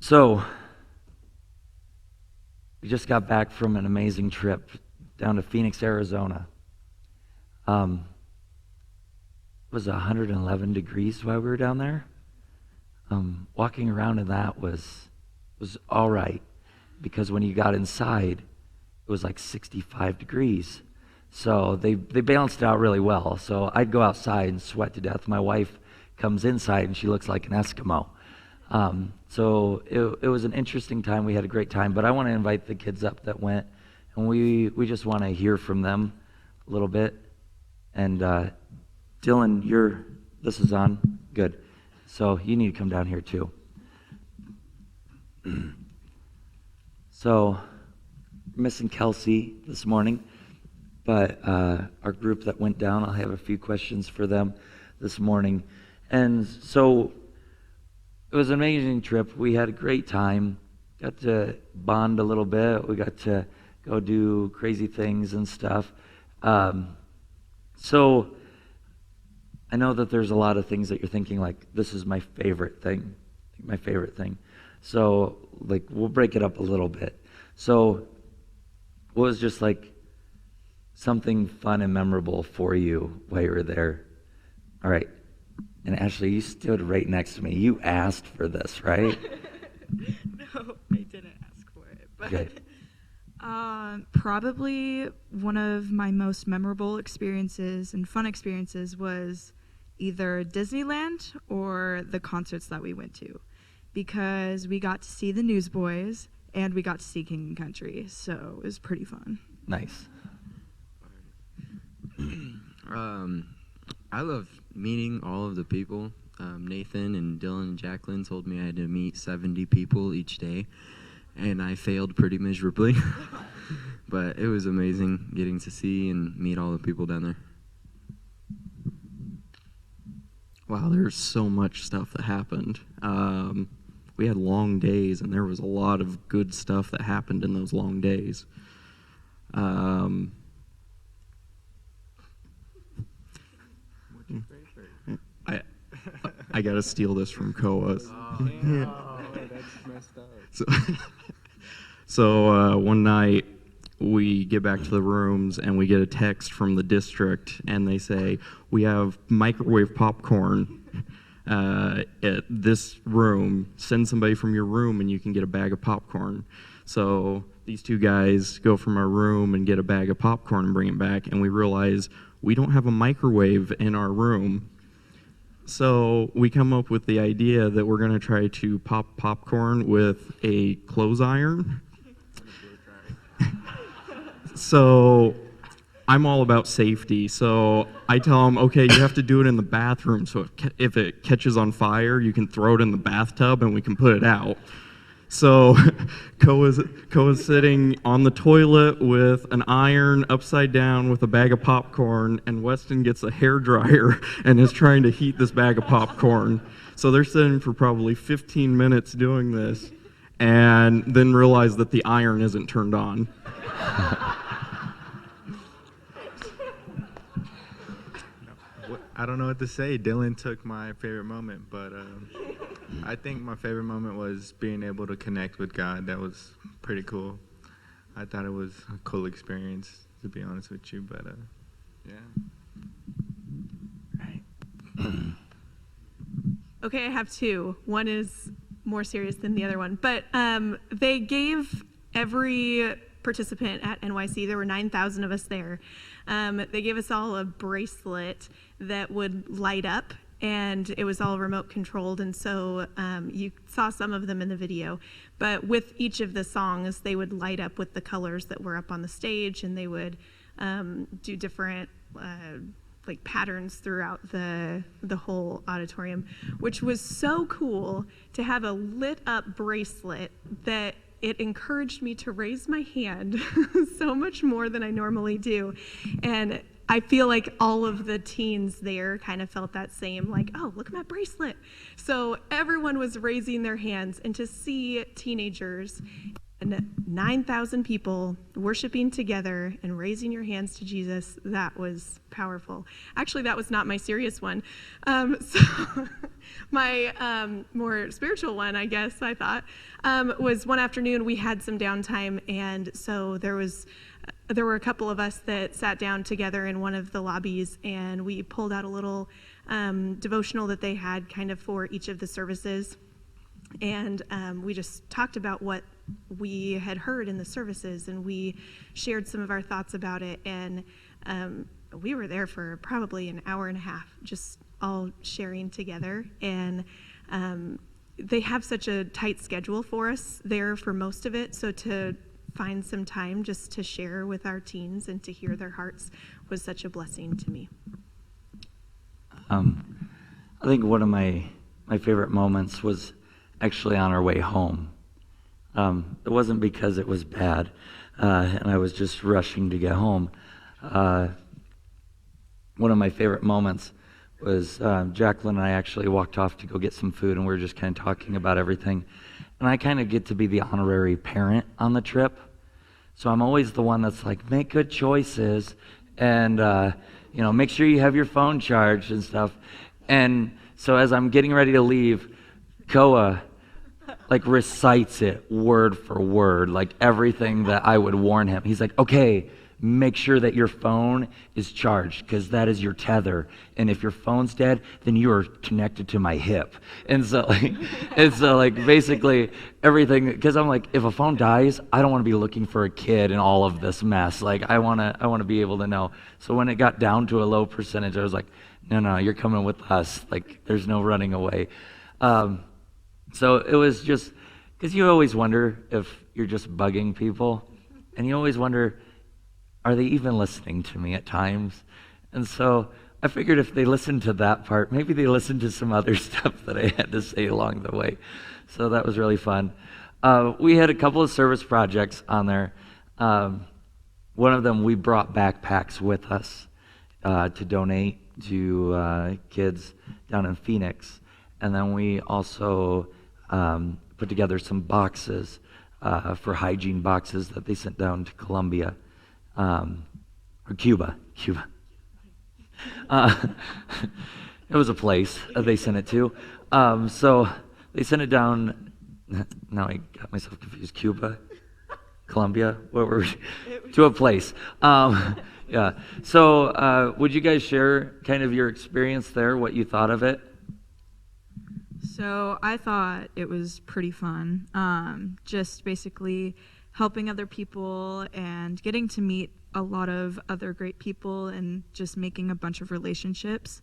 So, we just got back from an amazing trip down to Phoenix, Arizona. It was 111 degrees while we were down there. Walking around in that was all right, because when you got inside, it was like 65 degrees. So they balanced it out really well. So I'd go outside and sweat to death. My wife comes inside and she looks like an Eskimo. So it was an interesting time. We had a great time, but I want to invite the kids up that went, and we just want to hear from them a little bit. And Dylan, this is on? Good. So you need to come down here too. So, missing Kelsey this morning, but our group that went down, I'll have a few questions for them this morning. And so, it was an amazing trip. We had a great time. Got to bond a little bit. We got to go do crazy things and stuff. So, I know that there's a lot of things that you're thinking, like, this is my favorite thing. My favorite thing. So, like, we'll break it up a little bit. So, what was just like something fun and memorable for you while you were there? All right. And Ashley, you stood right next to me. You asked for this, right? No, I didn't ask for it. But okay. Probably one of my most memorable experiences and fun experiences was either Disneyland or the concerts that we went to, because we got to see the Newsboys and we got to see King and Country, so it was pretty fun. Nice. I love meeting all of the people. Nathan and Dylan and Jacqueline told me I had to meet 70 people each day, and I failed pretty miserably. But it was amazing getting to see and meet all the people down there. Wow, there's so much stuff that happened. We had long days, and there was a lot of good stuff that happened in those long days. I gotta steal this from Koa's. Oh, that's messed up. So one night we get back to the rooms and we get a text from the district, and they say, we have microwave popcorn at this room. Send somebody from your room and you can get a bag of popcorn. So these two guys go from our room and get a bag of popcorn and bring it back, and we realize we don't have a microwave in our room. So we come up with the idea that we're going to try to pop popcorn with a clothes iron. So I'm all about safety. So I tell them, okay, you have to do it in the bathroom. So if it catches on fire, you can throw it in the bathtub and we can put it out. So Koa's sitting on the toilet with an iron upside down with a bag of popcorn, and Weston gets a hairdryer and is trying to heat this bag of popcorn. So they're sitting for probably 15 minutes doing this, and then realize that the iron isn't turned on. I don't know what to say. Dylan took my favorite moment, but I think my favorite moment was being able to connect with God. That was pretty cool. I thought it was a cool experience, to be honest with you, but yeah. Right. Okay, I have two. One is more serious than the other one, but they gave every participant at NYC, there were 9,000 of us there, they gave us all a bracelet that would light up, and it was all remote controlled, and so you saw some of them in the video, but with each of the songs they would light up with the colors that were up on the stage, and they would do different like patterns throughout the whole auditorium, which was so cool to have a lit up bracelet that it encouraged me to raise my hand so much more than I normally do. And I feel like all of the teens there kind of felt that same, like, oh, look at my bracelet. So everyone was raising their hands, and to see teenagers and 9,000 people worshiping together and raising your hands to Jesus, that was powerful. Actually, that was not my serious one. So my more spiritual one, I guess, I thought, was one afternoon we had some downtime, and so there were a couple of us that sat down together in one of the lobbies, and we pulled out a little devotional that they had kind of for each of the services. And we just talked about what we had heard in the services, and we shared some of our thoughts about it. And we were there for probably an hour and a half, just all sharing together. And they have such a tight schedule for us there for most of it. So to find some time just to share with our teens and to hear their hearts was such a blessing to me. I think one of my favorite moments was actually on our way home. It wasn't because it was bad, and I was just rushing to get home. One of my favorite moments was Jacqueline and I actually walked off to go get some food, and we were just kind of talking about everything. And I kind of get to be the honorary parent on the trip. So I'm always the one that's like, make good choices, and make sure you have your phone charged and stuff. And so as I'm getting ready to leave, Koa recites it word for word, like everything that I would warn him. He's like, okay, make sure that your phone is charged, because that is your tether. And if your phone's dead, then you are connected to my hip. And so basically everything, because I'm like, if a phone dies, I don't want to be looking for a kid in all of this mess. Like I want to be able to know. So when it got down to a low percentage, I was like, no, you're coming with us. Like there's no running away. So it was just, because you always wonder if you're just bugging people, and you always wonder, are they even listening to me at times? And so I figured if they listened to that part, maybe they listened to some other stuff that I had to say along the way. So that was really fun. We had a couple of service projects on there. One of them, we brought backpacks with us to donate to kids down in Phoenix. And then we also put together some boxes for hygiene boxes that they sent down to Colombia, or Cuba. It was a place they sent it to. So they sent it down. Now I got myself confused. Cuba, Colombia, what were we? To a place. Yeah. So would you guys share kind of your experience there, what you thought of it? So I thought it was pretty fun, just basically helping other people and getting to meet a lot of other great people and just making a bunch of relationships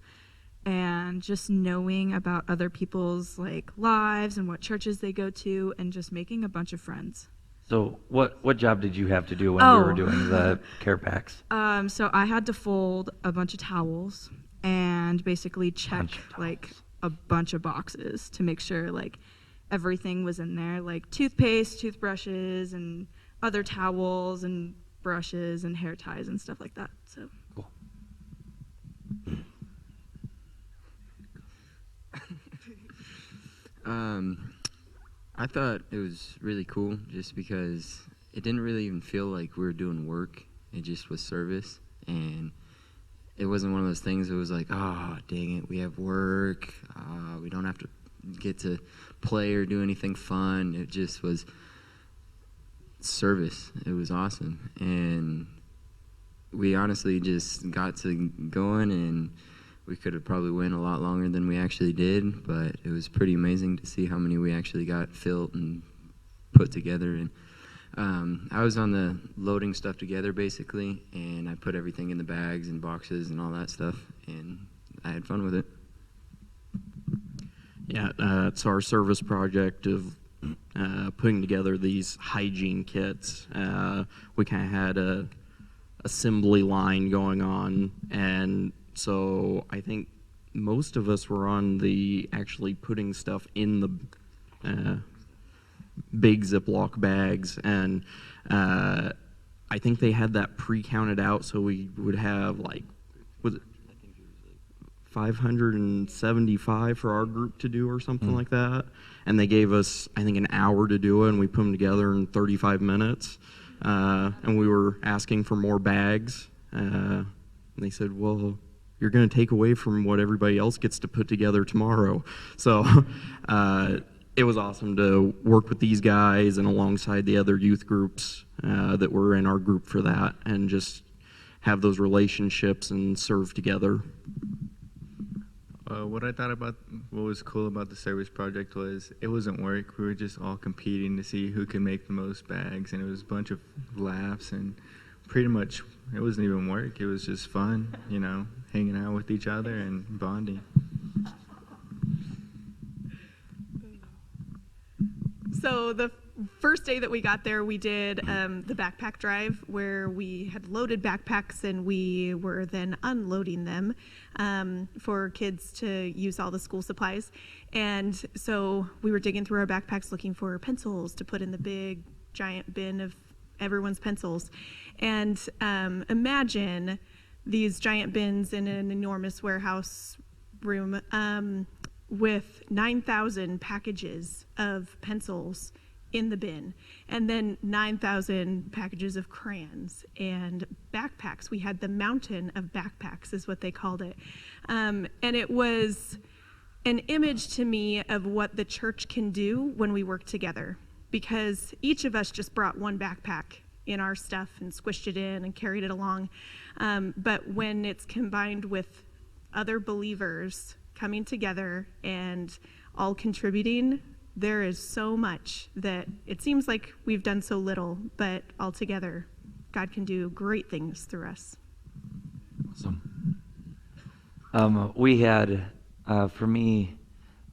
and just knowing about other people's lives and what churches they go to and just making a bunch of friends. So what job did you have to do when we were doing the care packs? So I had to fold a bunch of towels and basically check a bunch of boxes to make sure everything was in there, like toothpaste, toothbrushes, and other towels and brushes and hair ties and stuff like that. So cool. I thought it was really cool just because it didn't really even feel like we were doing work. It just was service, and it wasn't one of those things that was like, oh, dang it, we have work. We don't have to get to play or do anything fun. It just was service. It was awesome. And we honestly just got to going, and we could have probably went a lot longer than we actually did, but it was pretty amazing to see how many we actually got filled and put together. And I was on the loading stuff together, basically, and I put everything in the bags and boxes and all that stuff, and I had fun with it. Yeah, it's our service project of putting together these hygiene kits. We kind of had a assembly line going on, and so I think most of us were on the actually putting stuff in the big Ziploc bags, and I think they had that pre-counted out, so we would have was it 575 for our group to do or something like that. And they gave us, I think, an hour to do it, and we put them together in 35 minutes. And we were asking for more bags. And they said, well, you're going to take away from what everybody else gets to put together tomorrow. So it was awesome to work with these guys and alongside the other youth groups that were in our group for that, and just have those relationships and serve together. What I thought about what was cool about the service project was it wasn't work. We were just all competing to see who could make the most bags, and it was a bunch of laughs, and pretty much it wasn't even work. It was just fun, you know, hanging out with each other and bonding. So the first day that we got there, we did the backpack drive, where we had loaded backpacks and we were then unloading them for kids to use all the school supplies. And so we were digging through our backpacks looking for pencils to put in the big giant bin of everyone's pencils. And imagine these giant bins in an enormous warehouse room with 9,000 packages of pencils in the bin, and then 9,000 packages of crayons and backpacks. We had the mountain of backpacks is what they called it. And it was an image to me of what the church can do when we work together, because each of us just brought one backpack in our stuff and squished it in and carried it along. But when it's combined with other believers coming together and all contributing, there is so much that it seems like we've done so little, but all together, God can do great things through us. Awesome. We had, for me,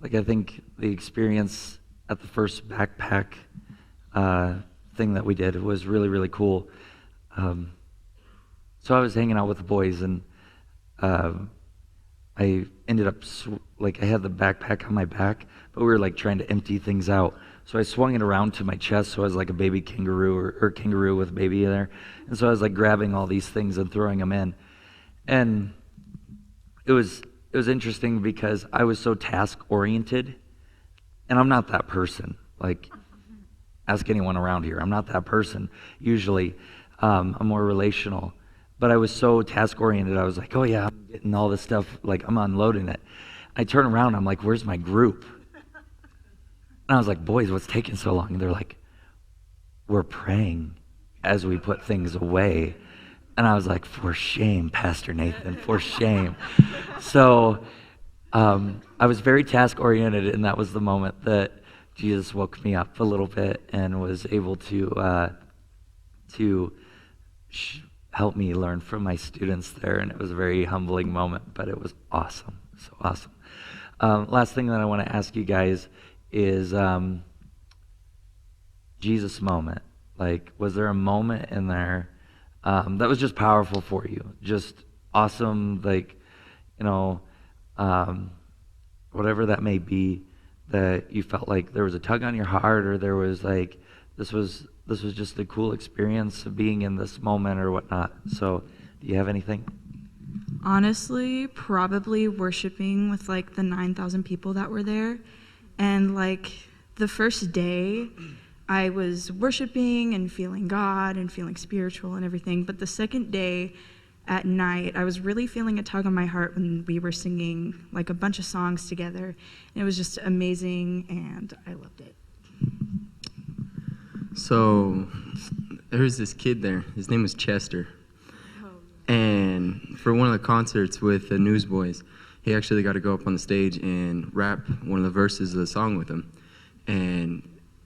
like I think the experience at the first backpack thing that we did was really, really cool. So I was hanging out with the boys, and I ended up, I had the backpack on my back, but we were like trying to empty things out. So I swung it around to my chest, so I was like a baby kangaroo or kangaroo with a baby in there. And so I was like grabbing all these things and throwing them in. And it was interesting because I was so task oriented, and I'm not that person. Like, ask anyone around here. I'm not that person usually. I'm more relational. But I was so task-oriented, I was like, oh yeah, I'm getting all this stuff, like I'm unloading it. I turn around, I'm like, where's my group? And I was like, boys, what's taking so long? And they're like, we're praying as we put things away. And I was like, for shame, Pastor Nathan, for shame. So I was very task-oriented, and that was the moment that Jesus woke me up a little bit and was able to help me learn from my students there, and it was a very humbling moment, but it was awesome, so awesome. Last thing that I want to ask you guys is Jesus moment. Like, was there a moment in there that was just powerful for you, just awesome, like, you know, whatever that may be, that you felt like there was a tug on your heart, or there was like, this was just a cool experience of being in this moment or whatnot. So do you have anything? Honestly, probably worshiping with like the 9,000 people that were there. And like the first day, I was worshiping and feeling God and feeling spiritual and everything. But the second day at night, I was really feeling a tug on my heart when we were singing like a bunch of songs together. And it was just amazing, and I loved it. So there was this kid there. His name was Chester. And for one of the concerts with the Newsboys, he actually got to go up on the stage and rap one of the verses of the song with him. And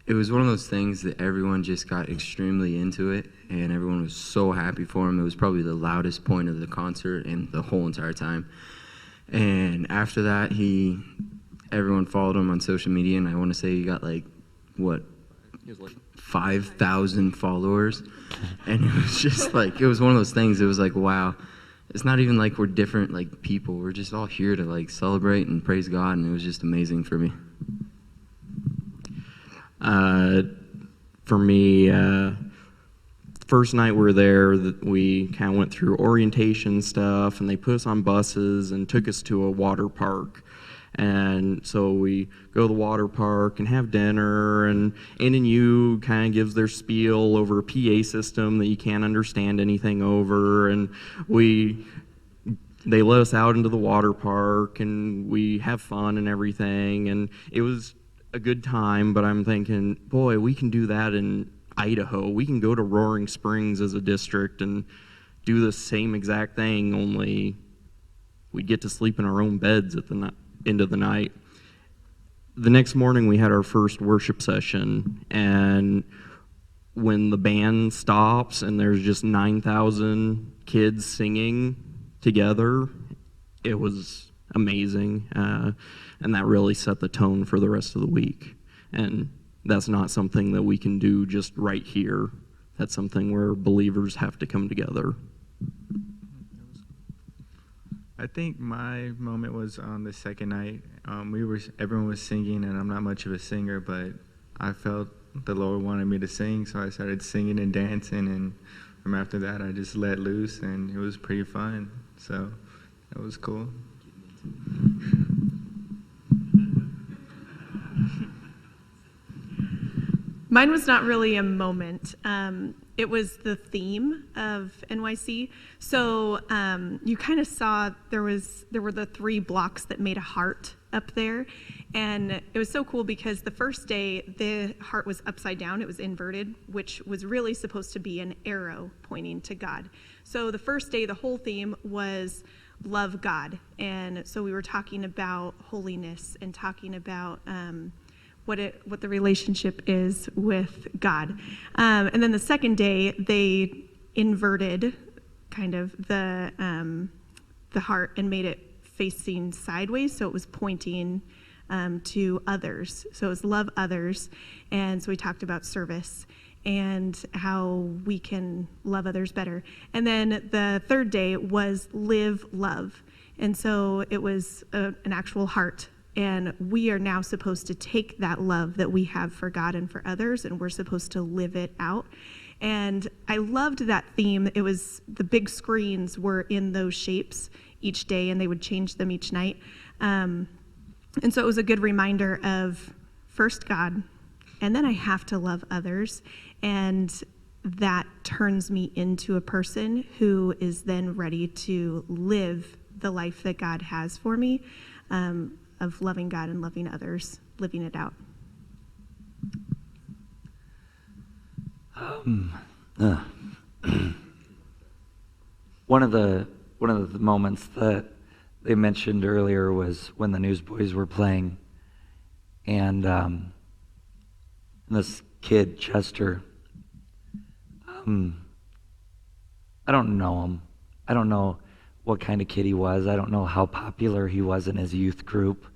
it was one of those things that everyone just got extremely into it, and everyone was so happy for him. It was probably the loudest point of the concert and the whole entire time. And after that, everyone followed him on social media, and I want to say he got like, what, 5,000 followers. And it was just like, it was one of those things. It was like, wow, it's not even like we're different like people. We're just all here to like celebrate and praise God, and it was just amazing for me. For me, first night we were there, we kind of went through orientation stuff, and they put us on buses and took us to a water park. And so we go to the water park and have dinner, and NNU kind of gives their spiel over a PA system that you can't understand anything over, and they let us out into the water park, and we have fun and everything, and it was a good time. But I'm thinking, boy, we can do that in Idaho. We can go to Roaring Springs as a district and do the same exact thing, only we get to sleep in our own beds at the end of the night. The next morning we had our first worship session, and when the band stops and there's just 9,000 kids singing together, it was amazing, and that really set the tone for the rest of the week. And that's not something that we can do just right here. That's something where believers have to come together. I think my moment was on the second night. Everyone was singing, and I'm not much of a singer, but I felt the Lord wanted me to sing, so I started singing and dancing, and from after that, I just let loose, and it was pretty fun. So that was cool. Mine was not really a moment. It was the theme of NYC. So you kind of saw there were the 3 blocks that made a heart up there. And it was so cool because the first day, the heart was upside down. It was inverted, which was really supposed to be an arrow pointing to God. So the first day, the whole theme was love God. And so we were talking about holiness and talking about what the relationship is with God. And then the second day, they inverted kind of the heart and made it facing sideways, so it was pointing to others. So it was love others, and so we talked about service and how we can love others better. And then the third day was live love, and so it was an actual heart. And we are now supposed to take that love that we have for God and for others, and we're supposed to live it out. And I loved that theme. It was the big screens were in those shapes each day, and they would change them each night. And so it was a good reminder of first God, and then I have to love others. And that turns me into a person who is then ready to live the life that God has for me. Of loving God and loving others, living it out. One of the moments that they mentioned earlier was when the Newsboys were playing, and this kid Chester. I don't know him. I don't know what kind of kid he was. I don't know how popular he was in his youth group,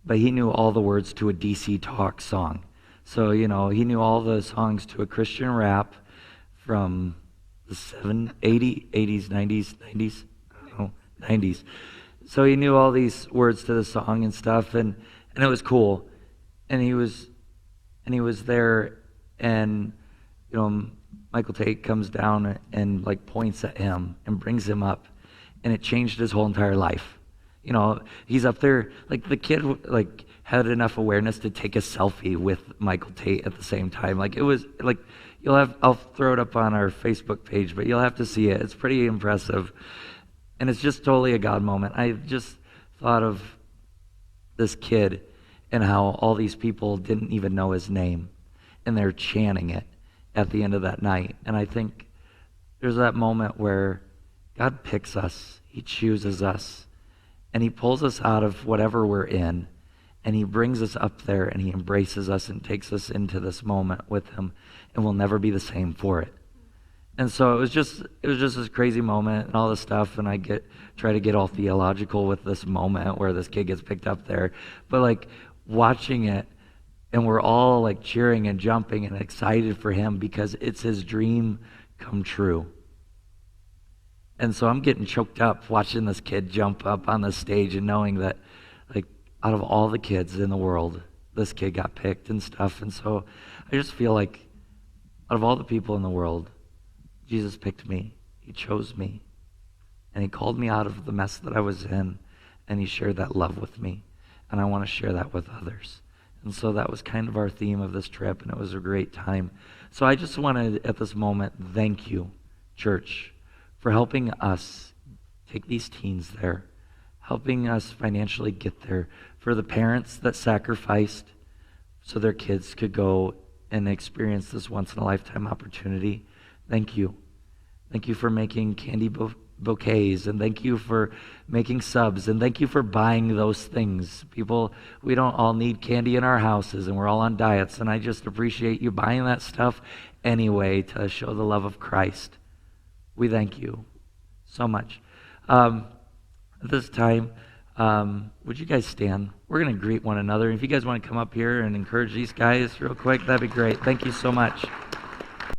but he knew all the words to a DC Talk song. So, he knew all the songs to a Christian rap from the 80s, 90s. So he knew all these words to the song and stuff, and it was cool. And he was there, and Michael Tate comes down and like points at him and brings him up. And it changed his whole entire life. He's up there, like the kid like had enough awareness to take a selfie with Michael Tate at the same time. Like it was like I'll throw it up on our Facebook page, but you'll have to see it. It's pretty impressive. And it's just totally a God moment. I just thought of this kid and how all these people didn't even know his name, and they're chanting it at the end of that night. And I think there's that moment where God picks us, he chooses us, and he pulls us out of whatever we're in, and he brings us up there, and he embraces us and takes us into this moment with him, and we'll never be the same for it. And so it was just this crazy moment and all this stuff, and I try to get all theological with this moment where this kid gets picked up there, but like watching it, and we're all like cheering and jumping and excited for him because it's his dream come true. And so I'm getting choked up watching this kid jump up on the stage and knowing that, like, out of all the kids in the world, this kid got picked and stuff. And so I just feel like out of all the people in the world, Jesus picked me. He chose me. And he called me out of the mess that I was in, and he shared that love with me. And I want to share that with others. And so that was kind of our theme of this trip, and it was a great time. So I just want to, at this moment, thank you, church, for helping us take these teens there, helping us financially get there, for the parents that sacrificed so their kids could go and experience this once-in-a-lifetime opportunity. Thank you. Thank you for making candy bouquets, and thank you for making subs, and thank you for buying those things. People, we don't all need candy in our houses, and we're all on diets, and I just appreciate you buying that stuff anyway to show the love of Christ. We thank you so much. At this time, would you guys stand? We're going to greet one another. If you guys want to come up here and encourage these guys real quick, that'd be great. Thank you so much.